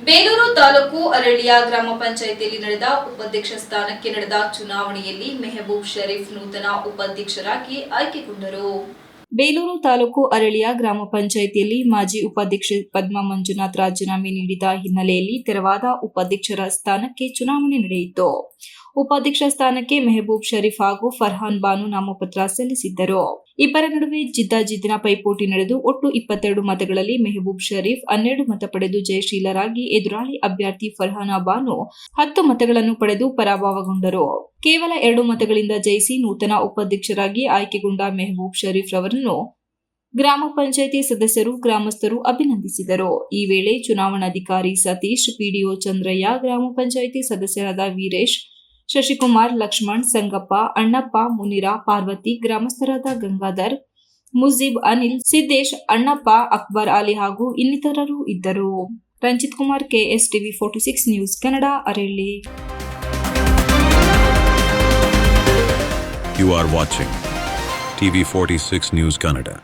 ಬೇಲೂರು ತಾಲೂಕು ಅರಳಿಯ ಗ್ರಾಮ ಪಂಚಾಯಿತಿಯಲ್ಲಿ ನಡೆದ ಉಪಾಧ್ಯಕ್ಷ ಸ್ಥಾನಕ್ಕೆ ನಡೆದ ಚುನಾವಣೆಯಲ್ಲಿ ಮೆಹಬೂಬ್ ಶರೀಫ್ ನೂತನ ಉಪಾಧ್ಯಕ್ಷರಾಗಿ ಆಯ್ಕೆಗೊಂಡರು. ಬೇಲೂರು ತಾಲೂಕು ಅರಳಿಯ ಗ್ರಾಮ ಪಂಚಾಯಿತಿಯಲ್ಲಿ ಮಾಜಿ ಉಪಾಧ್ಯಕ್ಷೆ ಪದ್ಮಾ ಮಂಜುನಾಥ್ ರಾಜೀನಾಮೆ ನೀಡಿದ ಹಿನ್ನೆಲೆಯಲ್ಲಿ ತೆರವಾದ ಉಪಾಧ್ಯಕ್ಷರ ಸ್ಥಾನಕ್ಕೆ ಚುನಾವಣೆ ನಡೆಯಿತು. ಉಪಾಧ್ಯಕ್ಷ ಸ್ಥಾನಕ್ಕೆ ಮೆಹಬೂಬ್ ಶರೀಫ್ ಹಾಗೂ ಫರ್ಹಾನ್ ಬಾನು ನಾಮಪತ್ರ ಸಲ್ಲಿಸಿದ್ದರು. ಇಬ್ಬರ ನಡುವೆ ಜಿದ್ದಾಜಿದ್ದಿನ ಪೈಪೋಟಿ ನಡೆದು ಒಟ್ಟು 22 ಮತಗಳಲ್ಲಿ ಮೆಹಬೂಬ್ ಶರೀಫ್ 12 ಮತ ಪಡೆದು ಜಯಶೀಲರಾಗಿ ಎದುರಾಳಿ ಅಭ್ಯರ್ಥಿ ಫರ್ಹಾನ ಬಾನು 10 ಮತಗಳನ್ನು ಪಡೆದು ಪರಾಭವಗೊಂಡರು. ಕೇವಲ 2 ಮತಗಳಿಂದ ಜಯಿಸಿ ನೂತನ ಉಪಾಧ್ಯಕ್ಷರಾಗಿ ಆಯ್ಕೆಗೊಂಡ ಮೆಹಬೂಬ್ ಶರೀಫ್ ರವರನ್ನು ಗ್ರಾಮ ಪಂಚಾಯಿತಿ ಸದಸ್ಯರು, ಗ್ರಾಮಸ್ಥರು ಅಭಿನಂದಿಸಿದರು. ಈ ವೇಳೆ ಚುನಾವಣಾಧಿಕಾರಿ ಸತೀಶ್, ಪಿಡಿಒ ಚಂದ್ರಯ್ಯ, ಗ್ರಾಮ ಪಂಚಾಯಿತಿ ಸದಸ್ಯರಾದ ವೀರೇಶ್, ಶಶಿಕುಮಾರ್, ಲಕ್ಷ್ಮಣ್, ಸಂಗಪ್ಪ, ಅಣ್ಣಪ್ಪ, ಮುನಿರಾ, ಪಾರ್ವತಿ, ಗ್ರಾಮಸ್ಥರಾದ ಗಂಗಾಧರ್, ಮುಜೀಬ್, ಅನಿಲ್, ಸಿದ್ದೇಶ್, ಅಣ್ಣಪ್ಪ, ಅಕ್ಬರ್ ಅಲಿ ಹಾಗೂ ಇನ್ನಿತರರು ಇದ್ದರು. Ranjith Kumar, KS TV 46 news Kannada, ಅರಳಿ. You are watching TV 46 News Kannada.